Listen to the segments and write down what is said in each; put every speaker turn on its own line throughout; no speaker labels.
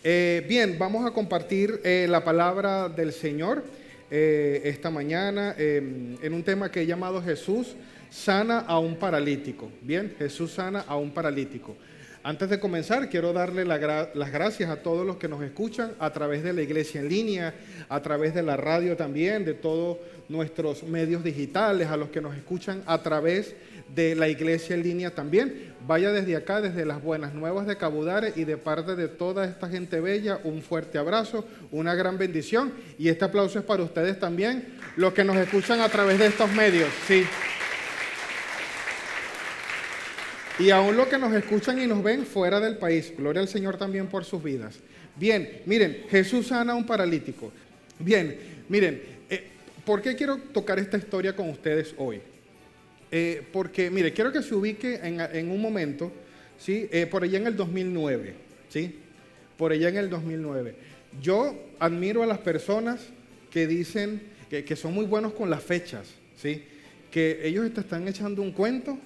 Bien, vamos a compartir la palabra del Señor esta mañana en un tema que he llamado Jesús sana a un paralítico. Bien, Jesús sana a un paralítico. Antes de comenzar, quiero darle las gracias a todos los que nos escuchan a través de la iglesia en línea, a través de la radio también, de todos nuestros medios digitales, a los que nos escuchan a través de la iglesia en línea también. Vaya desde acá, desde las Buenas Nuevas de Cabudare y de parte de toda esta gente bella, un fuerte abrazo, una gran bendición. Y este aplauso es para ustedes también, los que nos escuchan a través de estos medios. Sí. Y aún los que nos escuchan y nos ven fuera del país, gloria al Señor también por sus vidas. Bien, miren, Jesús sana a un paralítico. Bien, miren, ¿por qué quiero tocar esta historia con ustedes hoy? Porque, mire, quiero que se ubique en un momento, ¿sí? Por allá en el 2009, ¿sí? Por allá en el 2009. Yo admiro a las personas que dicen que son muy buenos con las fechas, ¿sí? Que ellos te están echando un cuento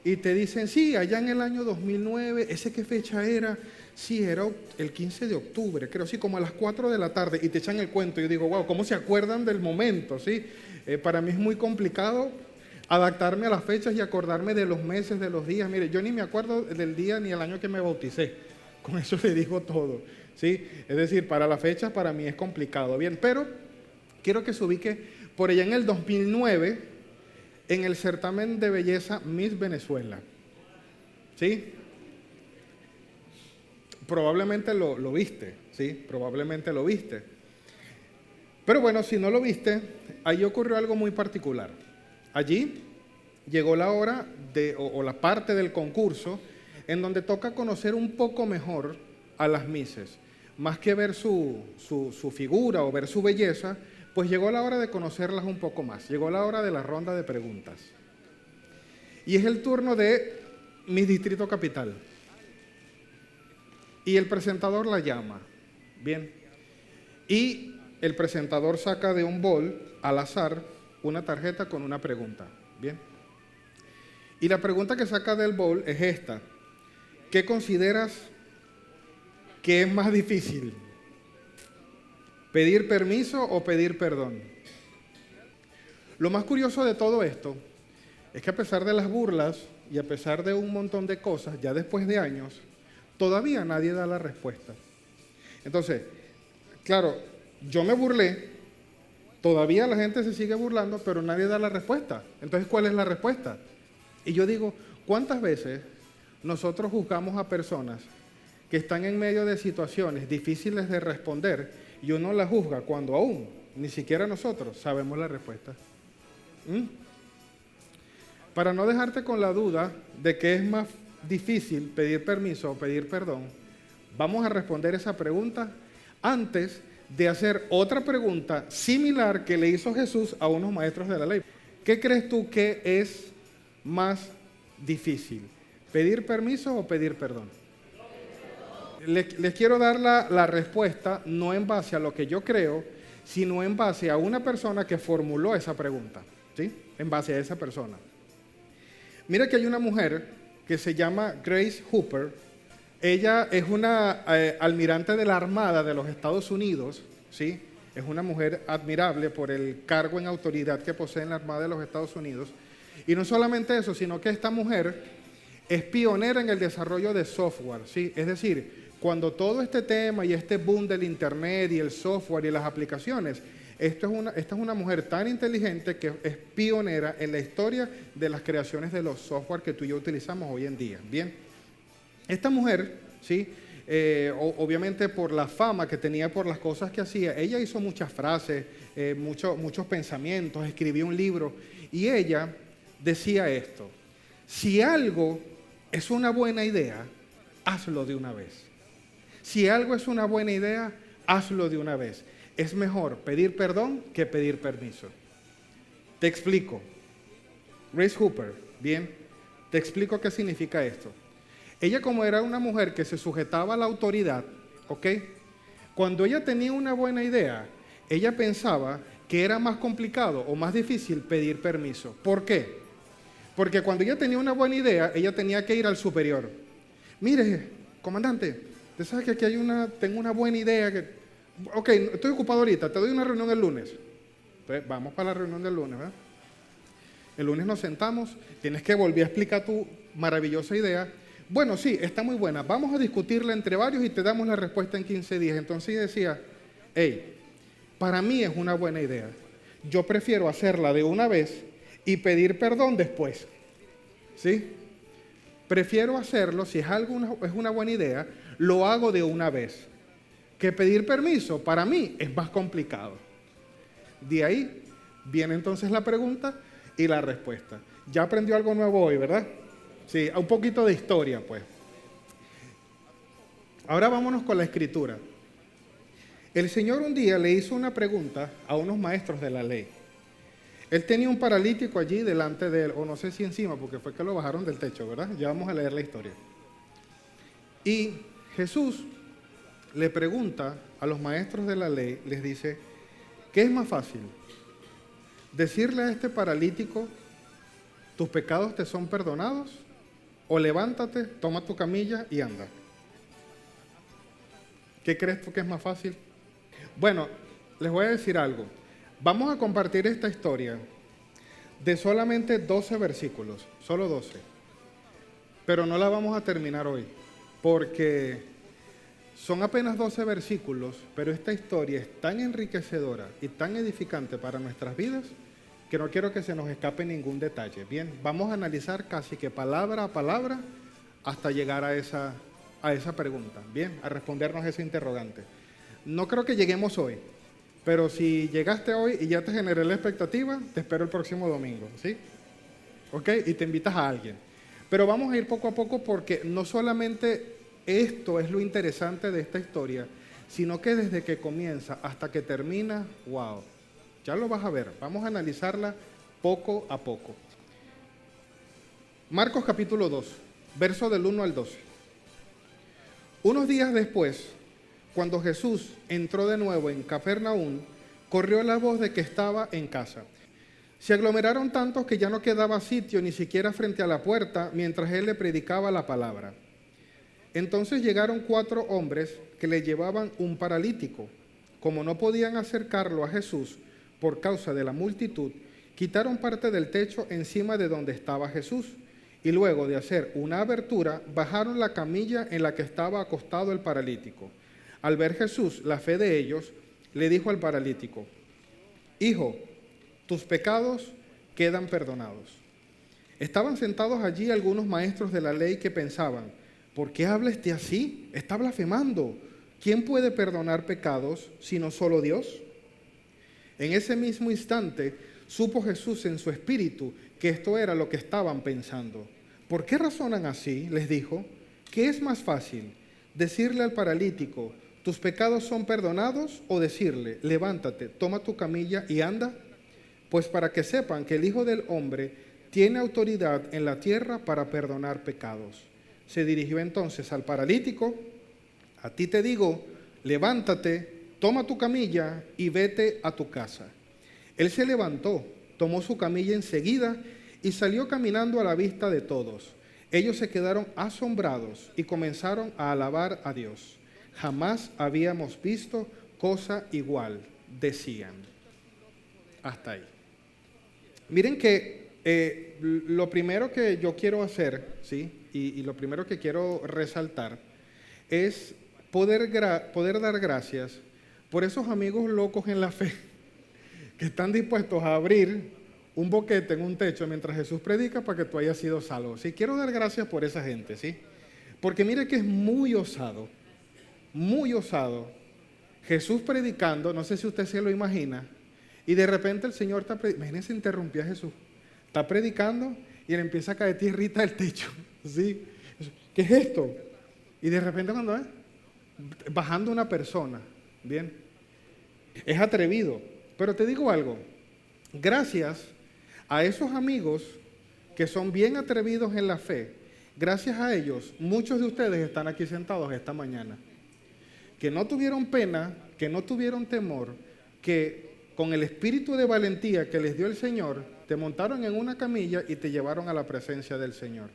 y te dicen, sí, allá en el año 2009, ¿ese qué fecha era? Sí, era el 15 de octubre, creo, sí, como a las 4 de la tarde, y te echan el cuento. Y yo digo, wow, ¿cómo se acuerdan del momento? ¿Sí? Para mí es muy complicado adaptarme a las fechas y acordarme de los meses, de los días. Mire, yo ni me acuerdo del día ni el año que me bauticé. Con eso le digo todo, ¿sí? Es decir, para las fechas para mí es complicado. Bien, pero quiero que se ubique por allá en el 2009 en el certamen de belleza Miss Venezuela, ¿sí? Probablemente lo viste, ¿sí? Probablemente lo viste. Pero bueno, si no lo viste, ahí ocurrió algo muy particular. Allí llegó la hora o la parte del concurso en donde toca conocer un poco mejor a las Misses. Más que ver su figura o ver su belleza, pues llegó la hora de conocerlas un poco más. Llegó la hora de la ronda de preguntas. Y es el turno de Miss Distrito Capital. Y el presentador la llama. Bien. Y el presentador saca de un bol al azar una tarjeta con una pregunta. Bien. Y la pregunta que saca del bol es esta. ¿Qué consideras que es más difícil? ¿Pedir permiso o pedir perdón? Lo más curioso de todo esto es que a pesar de las burlas y a pesar de un montón de cosas, ya después de años, todavía nadie da la respuesta. Entonces, claro, yo me burlé, todavía la gente se sigue burlando, pero nadie da la respuesta. Entonces, ¿cuál es la respuesta? Y yo digo, ¿cuántas veces nosotros juzgamos a personas que están en medio de situaciones difíciles de responder y uno la juzga cuando aún ni siquiera nosotros sabemos la respuesta? Para no dejarte con la duda de que es más difícil pedir permiso o pedir perdón, vamos a responder esa pregunta antes de hacer otra pregunta similar que le hizo Jesús a unos maestros de la ley. ¿Qué crees tú que es más difícil? ¿Pedir permiso o pedir perdón? Les quiero dar la respuesta no en base a lo que yo creo, sino en base a una persona que formuló esa pregunta, ¿sí? En base a esa persona. Mira que hay una mujer que se llama Grace Hooper. Ella es una almirante de la Armada de los Estados Unidos, ¿sí? Es una mujer admirable por el cargo en autoridad que posee en la Armada de los Estados Unidos. Y no solamente eso, sino que esta mujer es pionera en el desarrollo de software, ¿sí? Es decir, cuando todo este tema y este boom del internet y el software y las aplicaciones, esta es una mujer tan inteligente que es pionera en la historia de las creaciones de los software que tú y yo utilizamos hoy en día. Bien, esta mujer, ¿sí? Obviamente por la fama que tenía por las cosas que hacía, ella hizo muchas frases, muchos pensamientos, escribió un libro y ella decía esto: si algo es una buena idea, hazlo de una vez. Si algo es una buena idea, hazlo de una vez. Es mejor pedir perdón que pedir permiso. Te explico. Grace Hooper, bien, te explico qué significa esto. Ella, como era una mujer que se sujetaba a la autoridad, ¿ok? Cuando ella tenía una buena idea, ella pensaba que era más complicado o más difícil pedir permiso. ¿Por qué? Porque cuando ella tenía una buena idea, ella tenía que ir al superior. Mire, comandante, Usted sabe que aquí tengo una buena idea. Ok, estoy ocupado ahorita, te doy una reunión el lunes. Entonces, vamos para la reunión del lunes, ¿verdad? El lunes nos sentamos, tienes que volver a explicar tu maravillosa idea. Bueno, sí, está muy buena. Vamos a discutirla entre varios y te damos la respuesta en 15 días. Entonces yo decía, hey, para mí es una buena idea. Yo prefiero hacerla de una vez y pedir perdón después. ¿Sí? Prefiero hacerlo, si es una buena idea, lo hago de una vez. Que pedir permiso, para mí, es más complicado. De ahí viene entonces la pregunta y la respuesta. Ya aprendió algo nuevo hoy, ¿verdad? Sí, un poquito de historia, pues. Ahora vámonos con la escritura. El Señor un día le hizo una pregunta a unos maestros de la ley. Él tenía un paralítico allí delante de él, o no sé si encima, porque fue que lo bajaron del techo, ¿verdad? Ya vamos a leer la historia. Y Jesús le pregunta a los maestros de la ley, les dice, ¿qué es más fácil? ¿Decirle a este paralítico, tus pecados te son perdonados? ¿O levántate, toma tu camilla y anda? ¿Qué crees tú que es más fácil? Bueno, les voy a decir algo. Vamos a compartir esta historia de solamente 12 versículos, solo 12. Pero no la vamos a terminar hoy, porque son apenas 12 versículos, pero esta historia es tan enriquecedora y tan edificante para nuestras vidas que no quiero que se nos escape ningún detalle. Bien, vamos a analizar casi que palabra a palabra hasta llegar a esa pregunta, bien, a respondernos ese interrogante. No creo que lleguemos hoy, pero si llegaste hoy y ya te generé la expectativa, te espero el próximo domingo, ¿sí? ¿Ok? Y te invitas a alguien. Pero vamos a ir poco a poco porque no solamente esto es lo interesante de esta historia, sino que desde que comienza hasta que termina, wow, ya lo vas a ver. Vamos a analizarla poco a poco. Marcos capítulo 2, verso del 1 al 12. Unos días después, cuando Jesús entró de nuevo en Capernaum, corrió la voz de que estaba en casa. Se aglomeraron tantos que ya no quedaba sitio ni siquiera frente a la puerta mientras él le predicaba la palabra. Entonces llegaron 4 hombres que le llevaban un paralítico. Como no podían acercarlo a Jesús por causa de la multitud, quitaron parte del techo encima de donde estaba Jesús y luego de hacer una abertura, bajaron la camilla en la que estaba acostado el paralítico. Al ver Jesús la fe de ellos, le dijo al paralítico, hijo, tus pecados quedan perdonados. Estaban sentados allí algunos maestros de la ley que pensaban, ¿por qué habla este así? Está blasfemando. ¿Quién puede perdonar pecados sino solo Dios? En ese mismo instante supo Jesús en su espíritu que esto era lo que estaban pensando. ¿Por qué razonan así? Les dijo. ¿Qué es más fácil? ¿Decirle al paralítico, tus pecados son perdonados? ¿O decirle, levántate, toma tu camilla y anda? Pues para que sepan que el Hijo del Hombre tiene autoridad en la tierra para perdonar pecados. Se dirigió entonces al paralítico, a ti te digo, levántate, toma tu camilla y vete a tu casa. Él se levantó, tomó su camilla enseguida y salió caminando a la vista de todos. Ellos se quedaron asombrados y comenzaron a alabar a Dios. Jamás habíamos visto cosa igual, decían. Hasta ahí. Miren que lo primero que yo quiero hacer, ¿sí? Y lo primero que quiero resaltar es poder dar gracias por esos amigos locos en la fe que están dispuestos a abrir un boquete en un techo mientras Jesús predica para que tú hayas sido salvo. Sí, quiero dar gracias por esa gente, ¿sí? Porque mire que es muy osado Jesús predicando, no sé si usted se lo imagina, y de repente el Señor está predicando, imagínense, interrumpía a Jesús, está predicando y le empieza a caer tierrita del techo, ¿sí? ¿Qué es esto? Y de repente cuando es bajando una persona, bien, es atrevido, pero te digo algo, gracias a esos amigos que son bien atrevidos en la fe, gracias a ellos, muchos de ustedes están aquí sentados esta mañana, que no tuvieron pena, que no tuvieron temor, que con el espíritu de valentía que les dio el Señor, te montaron en una camilla y te llevaron a la presencia del Señor.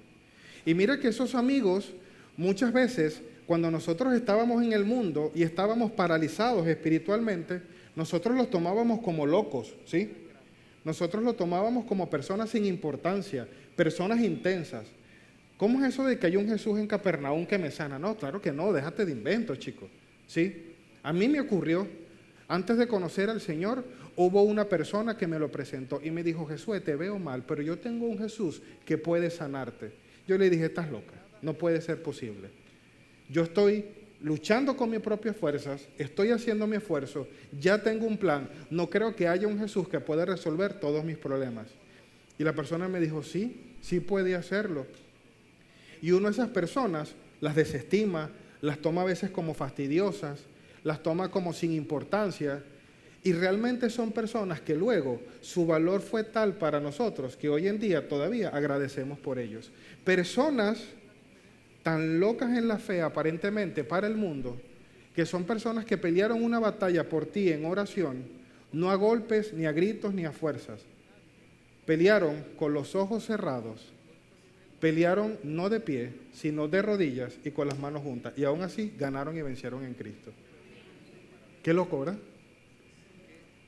Y mira que esos amigos muchas veces cuando nosotros estábamos en el mundo y estábamos paralizados espiritualmente, nosotros los tomábamos como locos, ¿sí? Nosotros los tomábamos como personas sin importancia, personas intensas. ¿Cómo es eso de que hay un Jesús en Capernaum que me sana? No, claro que no, déjate de inventos, chicos, ¿sí? A mí me ocurrió, antes de conocer al Señor, hubo una persona que me lo presentó y me dijo, Jesús, te veo mal, pero yo tengo un Jesús que puede sanarte. Yo le dije, estás loca, no puede ser posible. Yo estoy luchando con mis propias fuerzas, estoy haciendo mi esfuerzo, ya tengo un plan, no creo que haya un Jesús que pueda resolver todos mis problemas. Y la persona me dijo, sí, sí puede hacerlo. Y uno de esas personas las desestima, las toma a veces como fastidiosas, las toma como sin importancia, y realmente son personas que luego su valor fue tal para nosotros que hoy en día todavía agradecemos por ellos. Personas tan locas en la fe aparentemente para el mundo, que son personas que pelearon una batalla por ti en oración, no a golpes, ni a gritos, ni a fuerzas. Pelearon con los ojos cerrados, pelearon no de pie, sino de rodillas y con las manos juntas, y aún así ganaron y vencieron en Cristo. Qué loco, ¿verdad?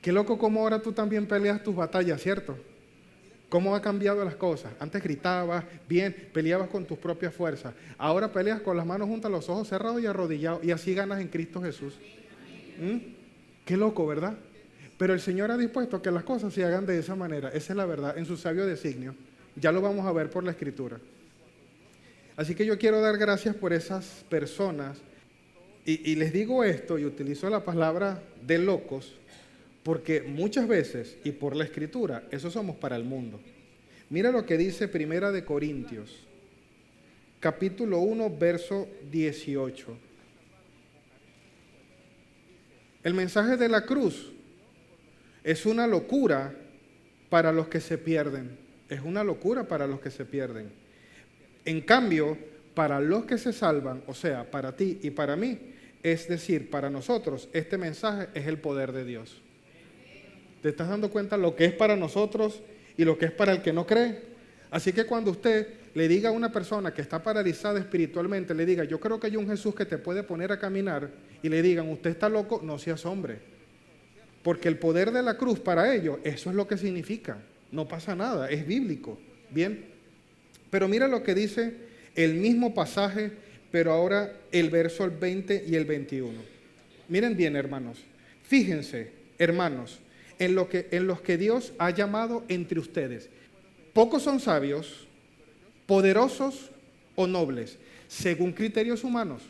Qué loco cómo ahora tú también peleas tus batallas, ¿cierto? ¿Cómo ha cambiado las cosas? Antes gritabas, bien, peleabas con tus propias fuerzas. Ahora peleas con las manos juntas, los ojos cerrados y arrodillados, y así ganas en Cristo Jesús. Qué loco, ¿verdad? Pero el Señor ha dispuesto que las cosas se hagan de esa manera. Esa es la verdad, en su sabio designio. Ya lo vamos a ver por la Escritura. Así que yo quiero dar gracias por esas personas. Y les digo esto, y utilizo la palabra de locos, porque muchas veces, y por la Escritura, eso somos para el mundo. Mira lo que dice Primera de Corintios, capítulo 1, verso 18. El mensaje de la cruz es una locura para los que se pierden. Es una locura para los que se pierden. En cambio, para los que se salvan, o sea, para ti y para mí, es decir, para nosotros, este mensaje es el poder de Dios. ¿Te estás dando cuenta lo que es para nosotros y lo que es para el que no cree? Así que cuando usted le diga a una persona que está paralizada espiritualmente, le diga, yo creo que hay un Jesús que te puede poner a caminar, y le digan, usted está loco, no se asombre. Porque el poder de la cruz para ellos, eso es lo que significa. No pasa nada, es bíblico. Bien, pero mira lo que dice el mismo pasaje, pero ahora el verso 20 y el 21. Miren bien, hermanos. Fíjense, hermanos, en los que Dios ha llamado entre ustedes. Pocos son sabios, poderosos o nobles, según criterios humanos.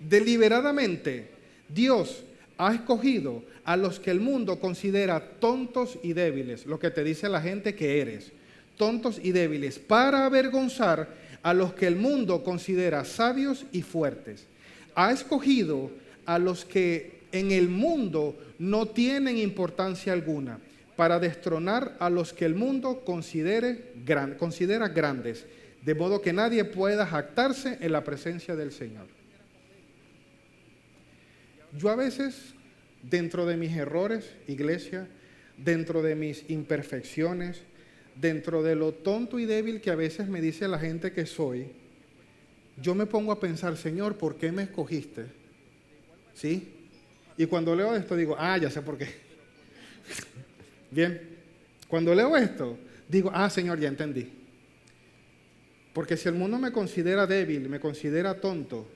Deliberadamente, Dios ha escogido a los que el mundo considera tontos y débiles, lo que te dice la gente que eres, tontos y débiles, para avergonzar a los que el mundo considera sabios y fuertes. Ha escogido a los que en el mundo no tienen importancia alguna, para destronar a los que el mundo considera grandes, de modo que nadie pueda jactarse en la presencia del Señor. Yo a veces, dentro de mis errores, iglesia, dentro de mis imperfecciones, dentro de lo tonto y débil que a veces me dice la gente que soy, yo me pongo a pensar, Señor, ¿por qué me escogiste? ¿Sí? Y cuando leo esto digo, ya sé por qué. Bien, cuando leo esto, digo, Señor, ya entendí. Porque si el mundo me considera débil, me considera tonto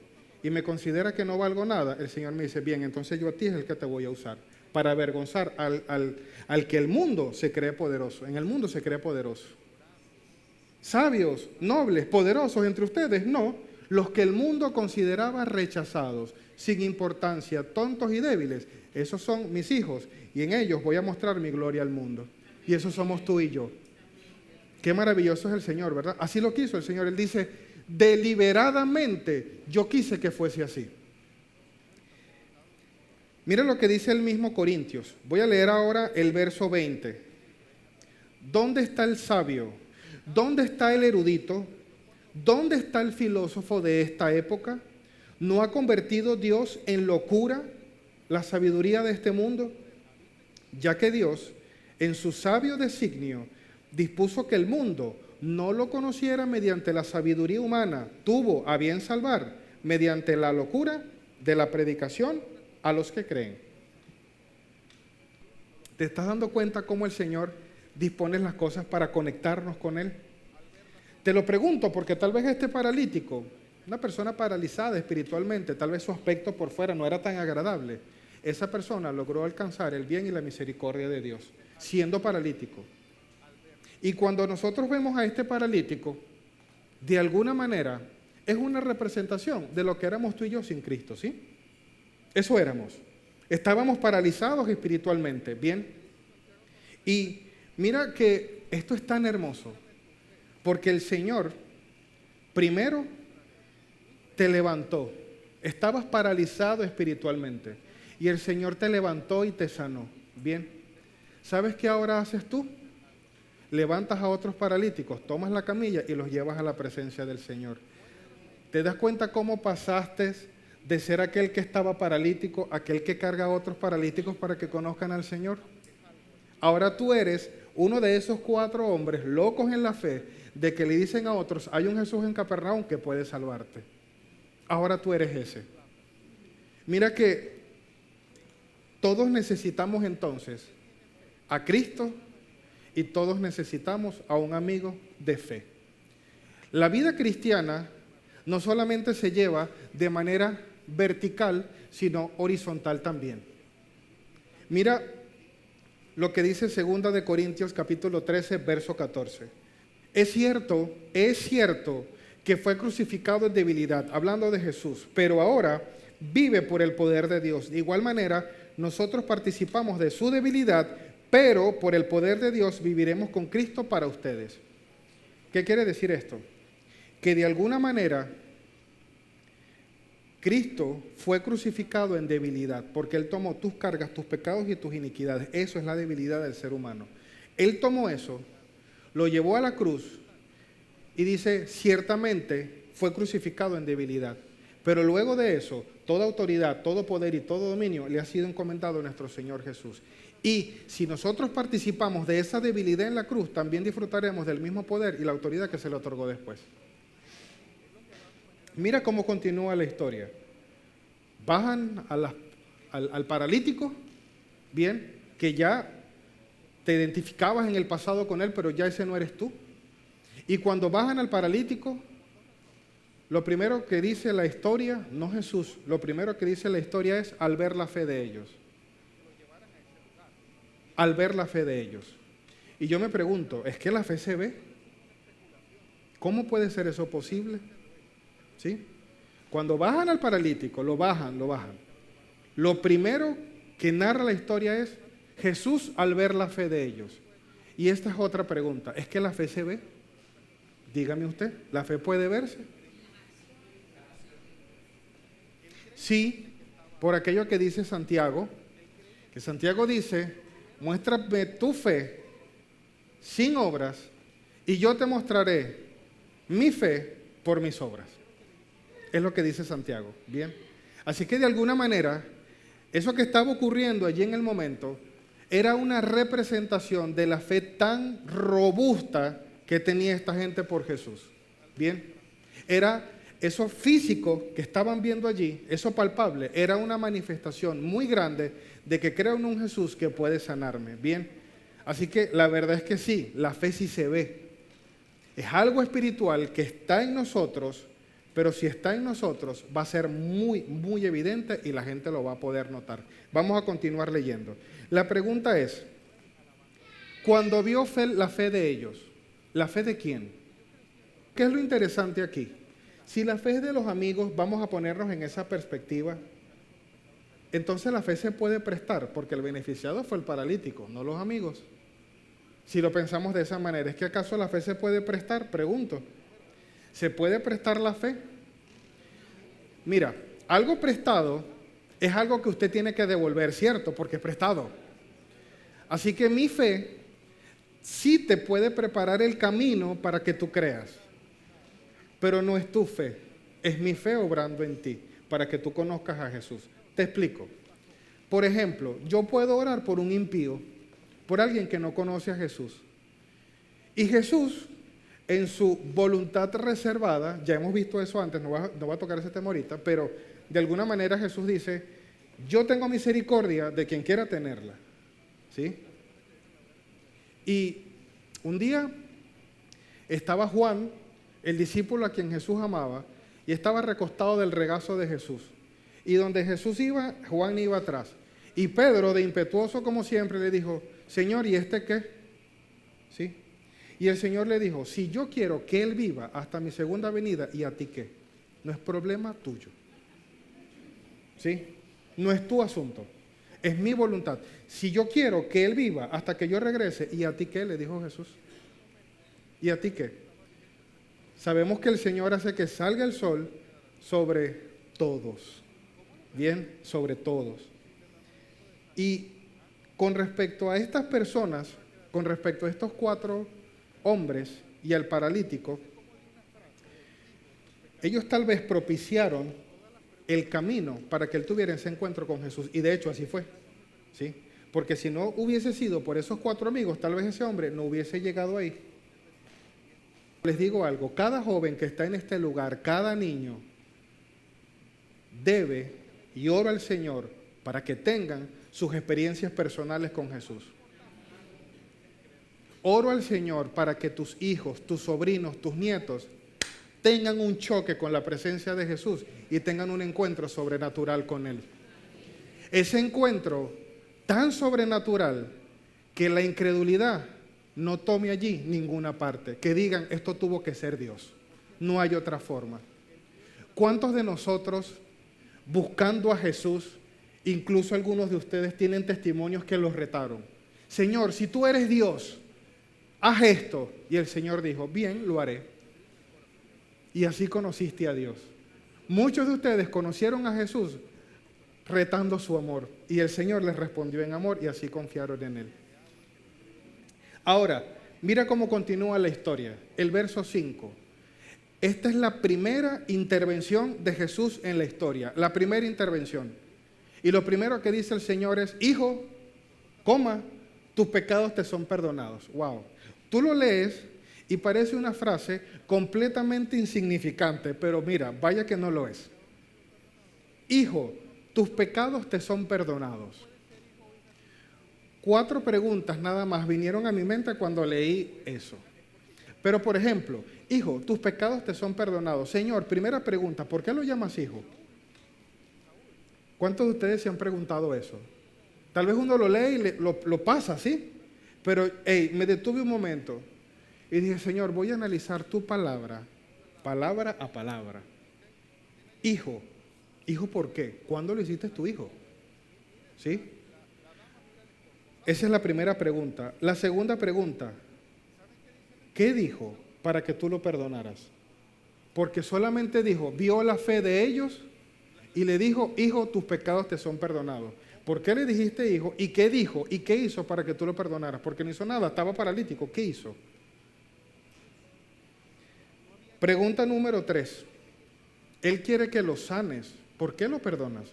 y me considera que no valgo nada, el Señor me dice, bien, entonces yo a ti es el que te voy a usar para avergonzar al que el mundo se cree poderoso. En el mundo se cree poderoso. Sabios, nobles, poderosos entre ustedes, no. Los que el mundo consideraba rechazados, sin importancia, tontos y débiles, esos son mis hijos, y en ellos voy a mostrar mi gloria al mundo. Y esos somos tú y yo. Qué maravilloso es el Señor, ¿verdad? Así lo quiso el Señor. Él dice, deliberadamente yo quise que fuese así. Mira lo que dice el mismo Corintios. Voy a leer ahora el verso 20. ¿Dónde está el sabio? ¿Dónde está el erudito? ¿Dónde está el filósofo de esta época? ¿No ha convertido Dios en locura la sabiduría de este mundo? Ya que Dios, en su sabio designio, dispuso que el mundo no lo conociera mediante la sabiduría humana, tuvo a bien salvar mediante la locura de la predicación a los que creen. ¿Te estás dando cuenta cómo el Señor dispone las cosas para conectarnos con Él? Te lo pregunto porque tal vez este paralítico, una persona paralizada espiritualmente, tal vez su aspecto por fuera no era tan agradable. Esa persona logró alcanzar el bien y la misericordia de Dios, siendo paralítico. Y cuando nosotros vemos a este paralítico, de alguna manera es una representación de lo que éramos tú y yo sin Cristo, ¿sí? Eso éramos. Estábamos paralizados espiritualmente, ¿bien? Y mira que esto es tan hermoso, porque el Señor primero te levantó. Estabas paralizado espiritualmente y el Señor te levantó y te sanó, ¿bien? ¿Sabes qué ahora haces tú? Levantas a otros paralíticos, tomas la camilla y los llevas a la presencia del Señor. ¿Te das cuenta cómo pasaste de ser aquel que estaba paralítico a aquel que carga a otros paralíticos para que conozcan al Señor? Ahora tú eres uno de esos 4 hombres locos en la fe de que le dicen a otros, hay un Jesús en Capernaum que puede salvarte. Ahora tú eres ese. Mira que todos necesitamos entonces a Cristo y todos necesitamos a un amigo de fe. La vida cristiana no solamente se lleva de manera vertical, sino horizontal también. Mira lo que dice 2 de Corintios capítulo 13, verso 14. Es cierto que fue crucificado en debilidad, hablando de Jesús, pero ahora vive por el poder de Dios. De igual manera, nosotros participamos de su debilidad, pero por el poder de Dios viviremos con Cristo para ustedes. ¿Qué quiere decir esto? Que de alguna manera Cristo fue crucificado en debilidad, porque Él tomó tus cargas, tus pecados y tus iniquidades. Eso es la debilidad del ser humano. Él tomó eso, lo llevó a la cruz y dice, ciertamente fue crucificado en debilidad. Pero luego de eso, toda autoridad, todo poder y todo dominio le ha sido encomendado a nuestro Señor Jesús. Y si nosotros participamos de esa debilidad en la cruz, también disfrutaremos del mismo poder y la autoridad que se le otorgó después. Mira cómo continúa la historia. Bajan al paralítico, bien, que ya te identificabas en el pasado con él, pero ya ese no eres tú. Y cuando bajan al paralítico, lo primero que dice la historia, no Jesús, lo primero que dice la historia es al ver la fe de ellos. Al ver la fe de ellos. Y yo me pregunto, ¿es que la fe se ve? ¿Cómo puede ser eso posible? ¿Sí? Cuando bajan al paralítico, lo bajan. Lo primero que narra la historia es Jesús al ver la fe de ellos. Y esta es otra pregunta, ¿es que la fe se ve? Dígame usted, ¿la fe puede verse? Sí, por aquello que dice Santiago, que Santiago dice, muéstrame tu fe sin obras y yo te mostraré mi fe por mis obras. Es lo que dice Santiago, ¿bien? Así que de alguna manera, eso que estaba ocurriendo allí en el momento era una representación de la fe tan robusta que tenía esta gente por Jesús, ¿bien? Era eso físico que estaban viendo allí, eso palpable, era una manifestación muy grande de que creo en un Jesús que puede sanarme, ¿bien? Así que la verdad es que sí, la fe sí se ve. Es algo espiritual que está en nosotros, pero si está en nosotros va a ser muy, muy evidente y la gente lo va a poder notar. Vamos a continuar leyendo. La pregunta es, cuando vio la fe de ellos, ¿la fe de quién? ¿Qué es lo interesante aquí? Si la fe es de los amigos, vamos a ponernos en esa perspectiva, entonces la fe se puede prestar, porque el beneficiado fue el paralítico, no los amigos. Si lo pensamos de esa manera, ¿es que acaso la fe se puede prestar? Pregunto. ¿Se puede prestar la fe? Mira, algo prestado es algo que usted tiene que devolver, ¿cierto? Porque es prestado. Así que mi fe sí te puede preparar el camino para que tú creas. Pero no es tu fe, es mi fe obrando en ti, para que tú conozcas a Jesús. Te explico. Por ejemplo, yo puedo orar por un impío, por alguien que no conoce a Jesús. Y Jesús en su voluntad reservada, ya hemos visto eso antes, no voy a tocar ese tema ahorita, pero de alguna manera Jesús dice, yo tengo misericordia de quien quiera tenerla, ¿sí? Y un día estaba Juan, el discípulo a quien Jesús amaba, y estaba recostado del regazo de Jesús. Y donde Jesús iba, Juan iba atrás. Y Pedro, de impetuoso como siempre, le dijo, Señor, ¿y este qué? ¿Sí? Y el Señor le dijo, si yo quiero que él viva hasta mi segunda venida, ¿y a ti qué? No es problema tuyo. ¿Sí? No es tu asunto. Es mi voluntad. Si yo quiero que él viva hasta que yo regrese, ¿y a ti qué? Le dijo Jesús. ¿Y a ti qué? Sabemos que el Señor hace que salga el sol sobre todos. Bien, sobre todos. Y con respecto a estas personas, con respecto a estos 4 hombres y al paralítico, ellos tal vez propiciaron el camino para que él tuviera ese encuentro con Jesús. Y de hecho así fue, ¿sí? Porque si no hubiese sido por esos 4 amigos, tal vez ese hombre no hubiese llegado ahí. Les digo algo, cada joven que está en este lugar, cada niño, debe, y oro al Señor, para que tengan sus experiencias personales con Jesús. Oro al Señor para que tus hijos, tus sobrinos, tus nietos tengan un choque con la presencia de Jesús y tengan un encuentro sobrenatural con Él. Ese encuentro tan sobrenatural que la incredulidad no tome allí ninguna parte, que digan, esto tuvo que ser Dios, no hay otra forma. ¿Cuántos de nosotros, buscando a Jesús, incluso algunos de ustedes tienen testimonios que los retaron? Señor, si tú eres Dios, haz esto. Y el Señor dijo, bien, lo haré. Y así conociste a Dios. Muchos de ustedes conocieron a Jesús retando su amor. Y el Señor les respondió en amor y así confiaron en Él. Ahora, mira cómo continúa la historia. El verso 5. Esta es la primera intervención de Jesús en la historia. La primera intervención. Y lo primero que dice el Señor es, hijo, tus pecados te son perdonados. Wow. Tú lo lees y parece una frase completamente insignificante, pero mira, vaya que no lo es. Hijo, tus pecados te son perdonados. 4 preguntas nada más vinieron a mi mente cuando leí eso. Pero por ejemplo, hijo, tus pecados te son perdonados. Señor, primera pregunta, ¿por qué lo llamas hijo? ¿Cuántos de ustedes se han preguntado eso? Tal vez uno lo lee y lo pasa, ¿sí? Pero, me detuve un momento y dije, Señor, voy a analizar tu palabra, palabra a palabra. Hijo, ¿hijo por qué? ¿Cuándo lo hiciste tu hijo? ¿Sí? Esa es la primera pregunta. La segunda pregunta, ¿qué dijo para que tú lo perdonaras? Porque solamente dijo, vio la fe de ellos y le dijo, hijo, tus pecados te son perdonados. ¿Por qué le dijiste hijo? ¿Y qué dijo? ¿Y qué hizo para que tú lo perdonaras? Porque no hizo nada, estaba paralítico. ¿Qué hizo? Pregunta número 3. Él quiere que lo sanes. ¿Por qué lo perdonas?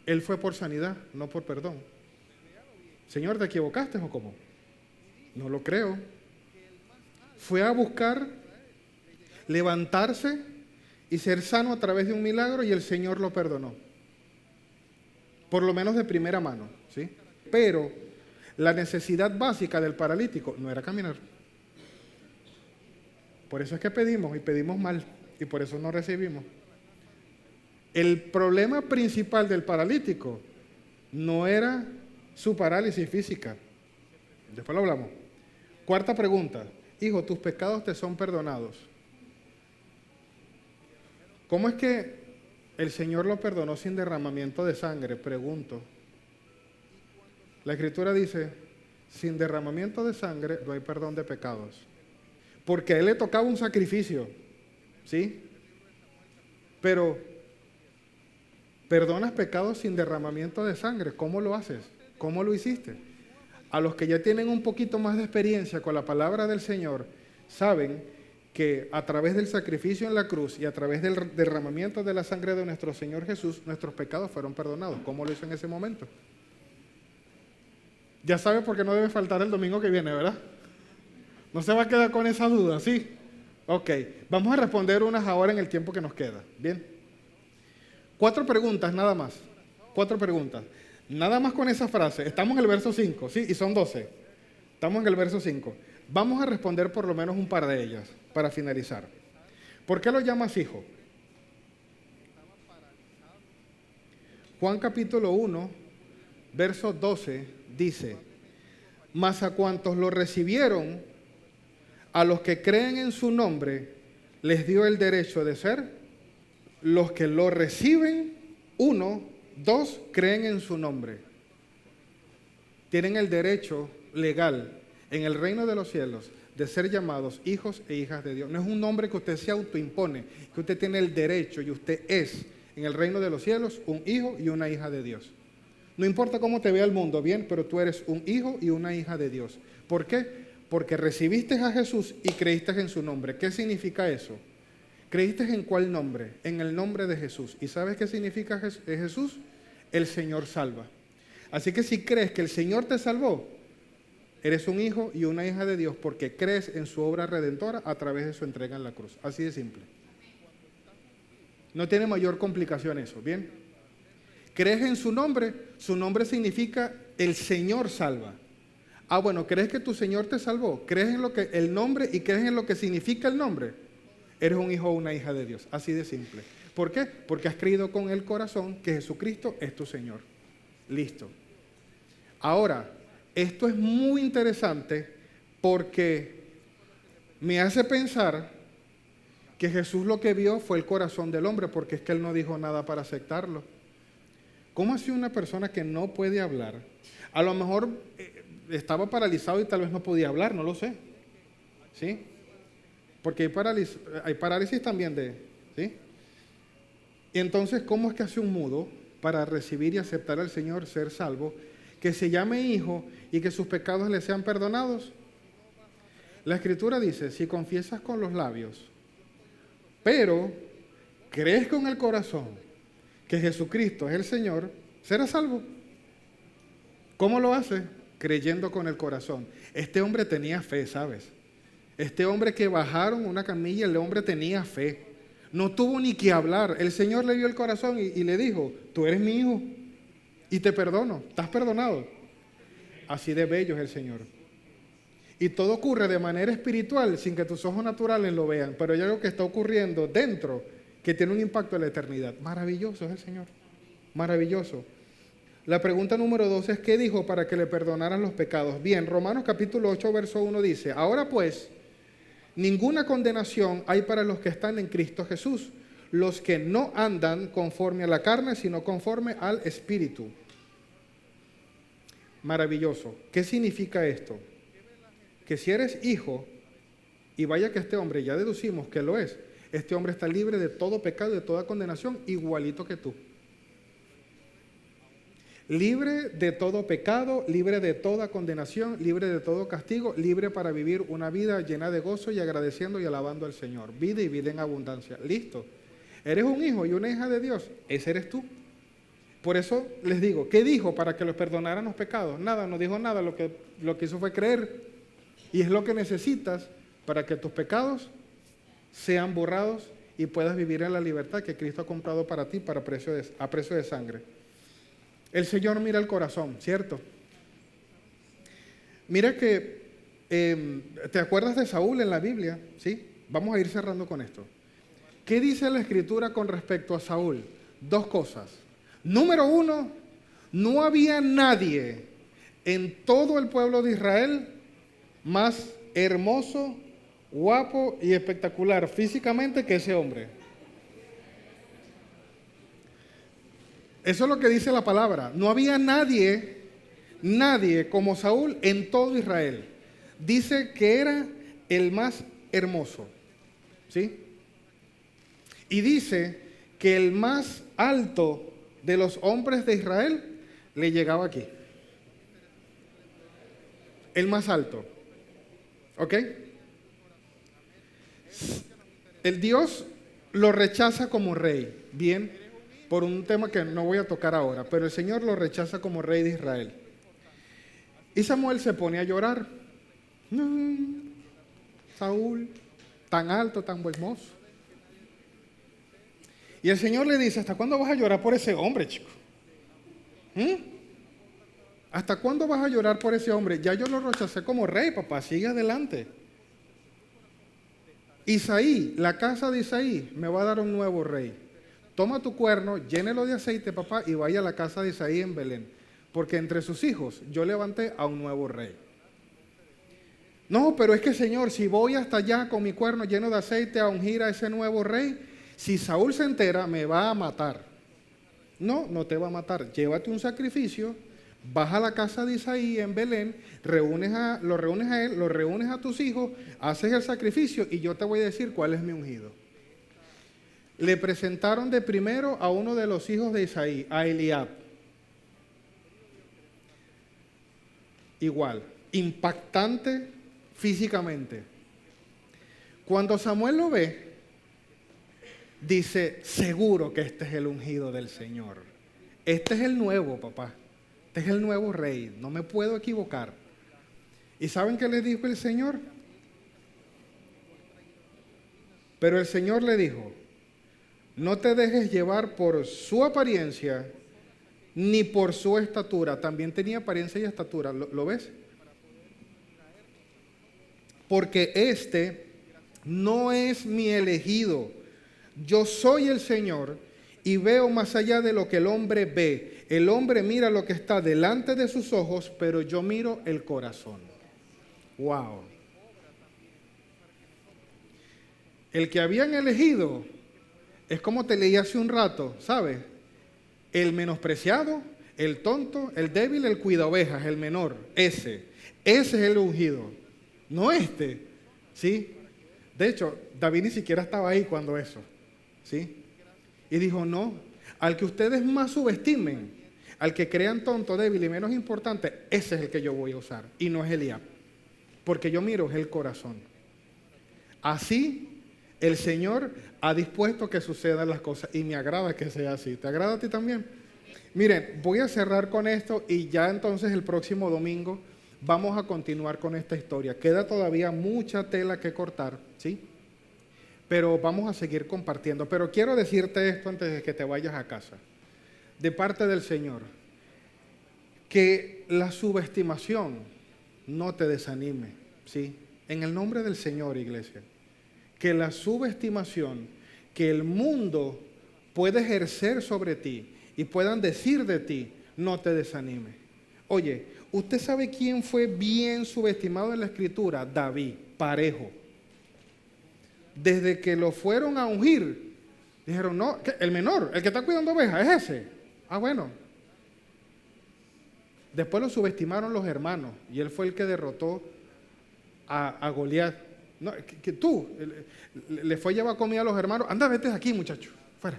Él fue por sanidad, no por perdón. Señor, ¿te equivocaste o cómo? No lo creo. Fue a buscar levantarse y ser sano a través de un milagro y el Señor lo perdonó. Por lo menos de primera mano, ¿sí? Pero la necesidad básica del paralítico no era caminar. Por eso es que pedimos y pedimos mal y por eso no recibimos. El problema principal del paralítico no era su parálisis física. Después lo hablamos. 4ª pregunta. Hijo, tus pecados te son perdonados. ¿Cómo es que el Señor lo perdonó sin derramamiento de sangre? Pregunto. La Escritura dice, sin derramamiento de sangre no hay perdón de pecados. Porque a él le tocaba un sacrificio, ¿sí? Pero, ¿perdonas pecados sin derramamiento de sangre? ¿Cómo lo haces? ¿Cómo lo hiciste? A los que ya tienen un poquito más de experiencia con la palabra del Señor, saben que a través del sacrificio en la cruz y a través del derramamiento de la sangre de nuestro Señor Jesús, nuestros pecados fueron perdonados. ¿Cómo lo hizo en ese momento? Ya sabe por qué no debe faltar el domingo que viene, ¿verdad? No se va a quedar con esa duda, ¿sí? Ok, vamos a responder unas ahora en el tiempo que nos queda. Bien. 4 preguntas nada más. 4 preguntas. Nada más con esa frase. Estamos en el verso 5, ¿sí? Y son 12. Estamos en el verso 5. Vamos a responder por lo menos un par de ellas para finalizar. ¿Por qué lo llamas hijo? Juan capítulo 1, verso 12 dice: mas a cuantos lo recibieron, a los que creen en su nombre, les dio el derecho de ser los que lo reciben. 1, 2, creen en su nombre. Tienen el derecho legal en el reino de los cielos de ser llamados hijos e hijas de Dios. No es un nombre que usted se autoimpone, que usted tiene el derecho y usted es en el reino de los cielos un hijo y una hija de Dios. No importa cómo te vea el mundo, bien, pero tú eres un hijo y una hija de Dios. ¿Por qué? Porque recibiste a Jesús y creíste en su nombre. ¿Qué significa eso? ¿Creíste en cuál nombre? En el nombre de Jesús. ¿Y sabes qué significa Jesús? El Señor salva. Así que si crees que el Señor te salvó, eres un hijo y una hija de Dios porque crees en su obra redentora a través de su entrega en la cruz. Así de simple. No tiene mayor complicación eso, ¿bien? ¿Crees en su nombre? Su nombre significa el Señor salva. Ah, bueno, ¿crees que tu Señor te salvó? ¿Crees en lo que el nombre y crees en lo que significa el nombre? Eres un hijo o una hija de Dios. Así de simple. ¿Por qué? Porque has creído con el corazón que Jesucristo es tu Señor. Listo. Ahora, esto es muy interesante porque me hace pensar que Jesús lo que vio fue el corazón del hombre, porque es que Él no dijo nada para aceptarlo. ¿Cómo así una persona que no puede hablar? A lo mejor estaba paralizado y tal vez no podía hablar, no lo sé. ¿Sí? Porque hay parálisis también ¿sí? Y entonces, ¿cómo es que hace un mudo para recibir y aceptar al Señor, ser salvo, que se llame hijo y que sus pecados le sean perdonados? La Escritura dice, si confiesas con los labios, pero crees con el corazón que Jesucristo es el Señor, serás salvo. ¿Cómo lo hace? Creyendo con el corazón. Este hombre tenía fe, ¿sabes? Este hombre que bajaron una camilla, el hombre tenía fe. No tuvo ni que hablar. El Señor le vio el corazón y le dijo, tú eres mi hijo y te perdono, estás perdonado. Así de bello es el Señor. Y todo ocurre de manera espiritual sin que tus ojos naturales lo vean, pero hay algo que está ocurriendo dentro que tiene un impacto en la eternidad. Maravilloso es el Señor, maravilloso. La pregunta número 2 es, ¿qué dijo para que le perdonaran los pecados? Bien, Romanos capítulo 8, verso 1 dice, ahora pues, ninguna condenación hay para los que están en Cristo Jesús, los que no andan conforme a la carne, sino conforme al Espíritu. Maravilloso. ¿Qué significa esto? Que si eres hijo, y vaya que este hombre, ya deducimos que lo es, este hombre está libre de todo pecado y de toda condenación, igualito que tú. Libre de todo pecado, libre de toda condenación, libre de todo castigo, libre para vivir una vida llena de gozo y agradeciendo y alabando al Señor. Vida y vida en abundancia. Listo. Eres un hijo y una hija de Dios. Ese eres tú. Por eso les digo, ¿qué dijo para que los perdonaran los pecados? Nada, no dijo nada. Lo que hizo fue creer. Y es lo que necesitas para que tus pecados sean borrados y puedas vivir en la libertad que Cristo ha comprado para ti a precio de sangre. El Señor mira el corazón, ¿cierto? Mira que, ¿te acuerdas de Saúl en la Biblia? ¿Sí? Vamos a ir cerrando con esto. ¿Qué dice la Escritura con respecto a Saúl? 2 cosas. Número 1, no había nadie en todo el pueblo de Israel más hermoso, guapo y espectacular físicamente que ese hombre. Eso es lo que dice la palabra. No había nadie como Saúl en todo Israel. Dice que era el más hermoso. ¿Sí? Y dice que el más alto de los hombres de Israel le llegaba aquí. El más alto. ¿Ok? El Dios lo rechaza como rey. Bien, por un tema que no voy a tocar ahora, pero el Señor lo rechaza como rey de Israel. Y Samuel se pone a llorar. Saúl, tan alto, tan hermoso. Y el Señor le dice, ¿hasta cuándo vas a llorar por ese hombre, chico? ¿Hasta cuándo vas a llorar por ese hombre? Ya yo lo rechacé como rey, papá, sigue adelante. Isaí, la casa de Isaí, me va a dar un nuevo rey. Toma tu cuerno, llénelo de aceite, papá, y vaya a la casa de Isaí en Belén. Porque entre sus hijos yo levanté a un nuevo rey. No, pero es que, Señor, si voy hasta allá con mi cuerno lleno de aceite a ungir a ese nuevo rey, si Saúl se entera, me va a matar. No, no te va a matar. Llévate un sacrificio, vas a la casa de Isaí en Belén, lo reúnes a él, lo reúnes a tus hijos, haces el sacrificio y yo te voy a decir cuál es mi ungido. Le presentaron de primero a uno de los hijos de Isaí, a Eliab. Igual, impactante físicamente. Cuando Samuel lo ve, dice, seguro que este es el ungido del Señor. Este es el nuevo, papá. Este es el nuevo rey. No me puedo equivocar. ¿Y saben qué le dijo el Señor? Pero el Señor le dijo, no te dejes llevar por su apariencia ni por su estatura. También tenía apariencia y estatura. ¿Lo ves? Porque este no es mi elegido. Yo soy el Señor y veo más allá de lo que el hombre ve. El hombre mira lo que está delante de sus ojos, pero yo miro el corazón. Wow. El que habían elegido es como te leí hace un rato, ¿sabes? El menospreciado, el tonto, el débil, el cuida ovejas, el menor. Ese es el ungido, no este, ¿sí? De hecho, David ni siquiera estaba ahí cuando eso, ¿sí? Y dijo, no, al que ustedes más subestimen, al que crean tonto, débil y menos importante, ese es el que yo voy a usar, y no es Eliab, porque yo miro el corazón. Así el Señor ha dispuesto que sucedan las cosas, y me agrada que sea así. ¿Te agrada a ti también? Miren, voy a cerrar con esto, y ya entonces el próximo domingo vamos a continuar con esta historia. Queda todavía mucha tela que cortar, ¿sí? Pero vamos a seguir compartiendo. Pero quiero decirte esto antes de que te vayas a casa. De parte del Señor, que la subestimación no te desanime, ¿sí? En el nombre del Señor, iglesia. Que la subestimación que el mundo puede ejercer sobre ti y puedan decir de ti, no te desanime. Oye, ¿usted sabe quién fue bien subestimado en la Escritura? David, parejo. Desde que lo fueron a ungir, dijeron, no, el menor, el que está cuidando ovejas, es ese. Ah, bueno. Después lo subestimaron los hermanos y él fue el que derrotó a Goliat. No, que tú, le fue a llevar comida a los hermanos. Anda, vete de aquí, muchacho, fuera.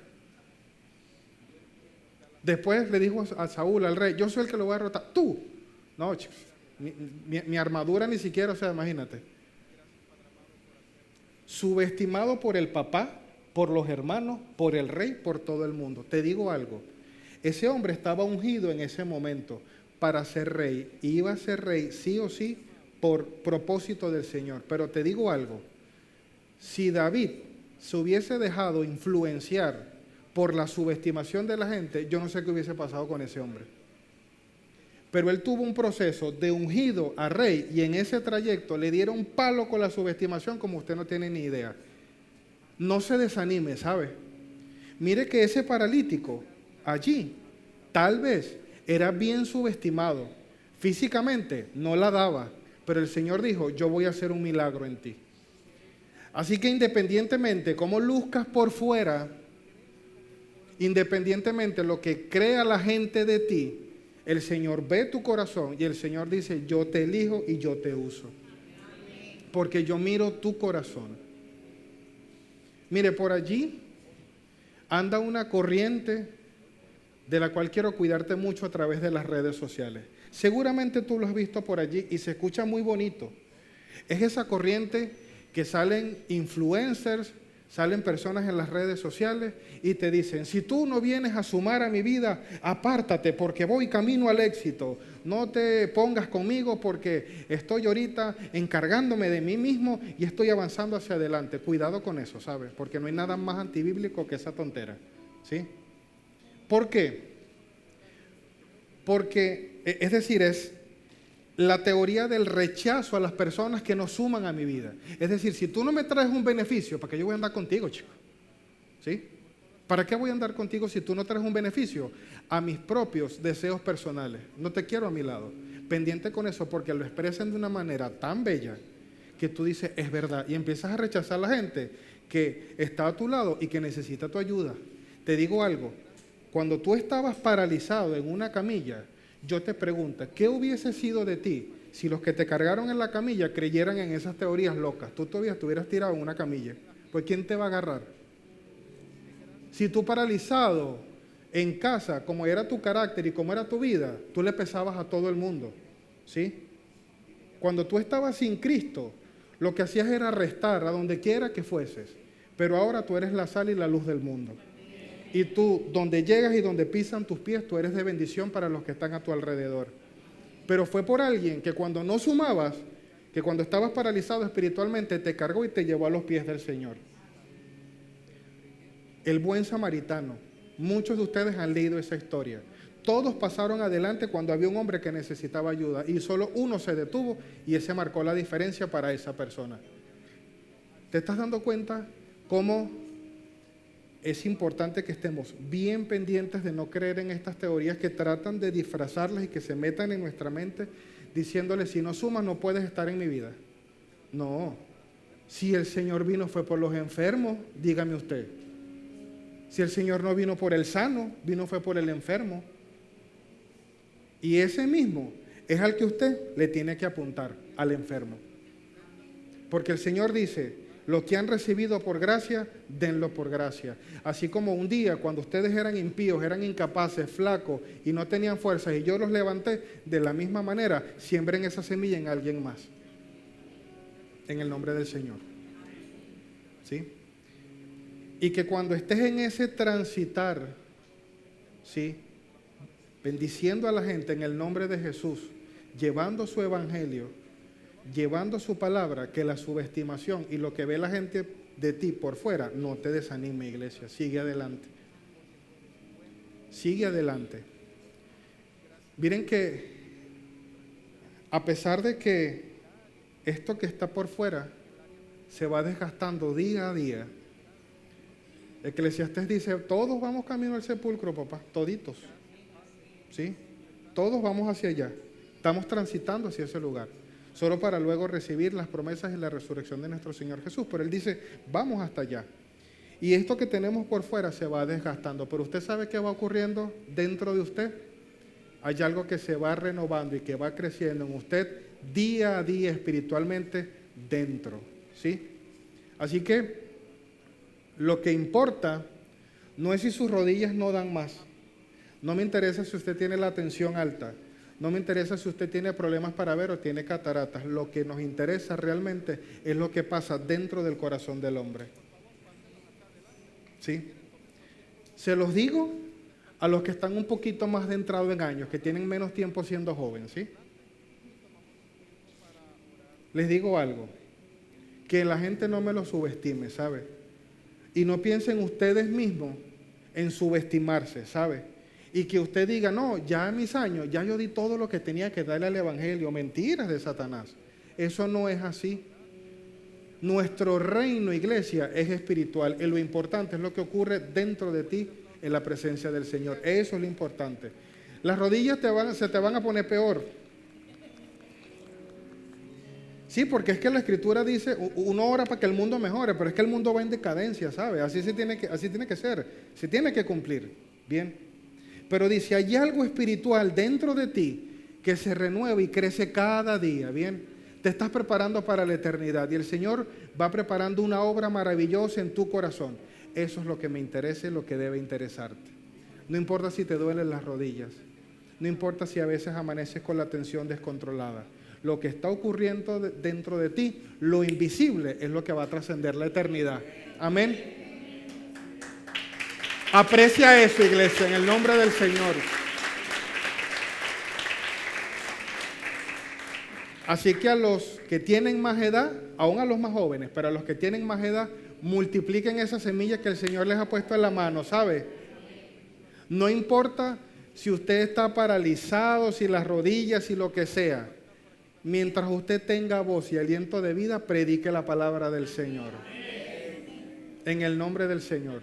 Después le dijo a Saúl, al rey, yo soy el que lo voy a derrotar. Tú. No, chicos, mi armadura ni siquiera, o sea, imagínate. Subestimado por el papá, por los hermanos, por el rey, por todo el mundo. Te digo algo, ese hombre estaba ungido en ese momento para ser rey, y iba a ser rey sí o sí por propósito del Señor. Pero te digo algo, si David se hubiese dejado influenciar por la subestimación de la gente, yo no sé qué hubiese pasado con ese hombre. Pero él tuvo un proceso de ungido a rey, y en ese trayecto le dieron palo con la subestimación como usted no tiene ni idea. No se desanime, ¿sabe? Mire que ese paralítico allí tal vez era bien subestimado. Físicamente no la daba, pero el Señor dijo, yo voy a hacer un milagro en ti. Así que independientemente cómo luzcas por fuera, independientemente lo que crea la gente de ti, el Señor ve tu corazón y el Señor dice, yo te elijo y yo te uso. Porque yo miro tu corazón. Mire, por allí anda una corriente de la cual quiero cuidarte mucho a través de las redes sociales. Seguramente tú lo has visto por allí y se escucha muy bonito. Es esa corriente que salen influencers, Salen personas en las redes sociales y te dicen, si tú no vienes a sumar a mi vida, apártate porque voy camino al éxito. No te pongas conmigo porque estoy ahorita encargándome de mí mismo y estoy avanzando hacia adelante. Cuidado con eso, ¿sabes? Porque no hay nada más antibíblico que esa tontera, ¿sí? ¿Por qué? Porque, es decir, es la teoría del rechazo a las personas que no suman a mi vida. Es decir, si tú no me traes un beneficio, ¿para qué yo voy a andar contigo, chico? ¿Sí? ¿Para qué voy a andar contigo si tú no traes un beneficio? A mis propios deseos personales. No te quiero a mi lado. Pendiente con eso porque lo expresan de una manera tan bella que tú dices, es verdad. Y empiezas a rechazar a la gente que está a tu lado y que necesita tu ayuda. Te digo algo. Cuando tú estabas paralizado en una camilla, yo te pregunto, ¿qué hubiese sido de ti si los que te cargaron en la camilla creyeran en esas teorías locas? Tú todavía estuvieras tirado en una camilla. Pues ¿quién te va a agarrar? Si tú paralizado en casa, como era tu carácter y como era tu vida, tú le pesabas a todo el mundo, ¿sí? Cuando tú estabas sin Cristo, lo que hacías era restar a donde quiera que fueses. Pero ahora tú eres la sal y la luz del mundo. Y tú, donde llegas y donde pisan tus pies, tú eres de bendición para los que están a tu alrededor. Pero fue por alguien que cuando no sumabas, que cuando estabas paralizado espiritualmente, te cargó y te llevó a los pies del Señor. El buen samaritano. Muchos de ustedes han leído esa historia. Todos pasaron adelante cuando había un hombre que necesitaba ayuda y solo uno se detuvo y ese marcó la diferencia para esa persona. ¿Te estás dando cuenta cómo es importante que estemos bien pendientes de no creer en estas teorías que tratan de disfrazarlas y que se metan en nuestra mente diciéndole, si no sumas no puedes estar en mi vida? No. Si el Señor vino fue por los enfermos, dígame usted. Si el Señor no vino por el sano, vino fue por el enfermo. Y ese mismo es al que usted le tiene que apuntar, al enfermo. Porque el Señor dice, lo que han recibido por gracia, denlo por gracia. Así como un día cuando ustedes eran impíos, eran incapaces, flacos y no tenían fuerzas y yo los levanté, de la misma manera, siembren esa semilla en alguien más. En el nombre del Señor. ¿Sí? Y que cuando estés en ese transitar, ¿sí?, bendiciendo a la gente en el nombre de Jesús, llevando su evangelio, llevando su palabra, que la subestimación y lo que ve la gente de ti por fuera no te desanime, iglesia. Sigue adelante. Sigue adelante. Miren que a pesar de que esto que está por fuera se va desgastando día a día, Eclesiastés dice, todos vamos camino al sepulcro, papá, toditos. ¿Sí? Todos vamos hacia allá. Estamos transitando hacia ese lugar. Solo para luego recibir las promesas y la resurrección de nuestro Señor Jesús. Pero Él dice, vamos hasta allá. Y esto que tenemos por fuera se va desgastando. Pero usted sabe qué va ocurriendo dentro de usted. Hay algo que se va renovando y que va creciendo en usted día a día espiritualmente dentro. ¿Sí? Así que lo que importa no es si sus rodillas no dan más. No me interesa si usted tiene la tensión alta. No me interesa si usted tiene problemas para ver o tiene cataratas. Lo que nos interesa realmente es lo que pasa dentro del corazón del hombre. ¿Sí? Se los digo a los que están un poquito más entrados en años, que tienen menos tiempo siendo jóvenes, ¿sí? Les digo algo, que la gente no me lo subestime, ¿sabe? Y no piensen ustedes mismos en subestimarse, ¿sabe? Y que usted diga, no, ya en mis años, ya yo di todo lo que tenía que darle al evangelio. Mentiras de Satanás. Eso no es así. Nuestro reino, iglesia, es espiritual. Y lo importante es lo que ocurre dentro de ti en la presencia del Señor. Eso es lo importante. Las rodillas se te van a poner peor. Sí, porque es que la Escritura dice, uno ora para que el mundo mejore, pero es que el mundo va en decadencia, ¿sabe? Así tiene que ser. Se tiene que cumplir. Bien. Pero dice, hay algo espiritual dentro de ti que se renueva y crece cada día, ¿bien? Te estás preparando para la eternidad y el Señor va preparando una obra maravillosa en tu corazón. Eso es lo que me interesa y lo que debe interesarte. No importa si te duelen las rodillas, no importa si a veces amaneces con la tensión descontrolada. Lo que está ocurriendo dentro de ti, lo invisible, es lo que va a trascender la eternidad. Amén. Aprecia eso, iglesia, en el nombre del Señor. Así que a los que tienen más edad, aún a los más jóvenes, pero a los que tienen más edad, multipliquen esa semilla que el Señor les ha puesto en la mano, ¿sabe? No importa si usted está paralizado, si las rodillas, si lo que sea. Mientras usted tenga voz y aliento de vida, predique la palabra del Señor. En el nombre del Señor.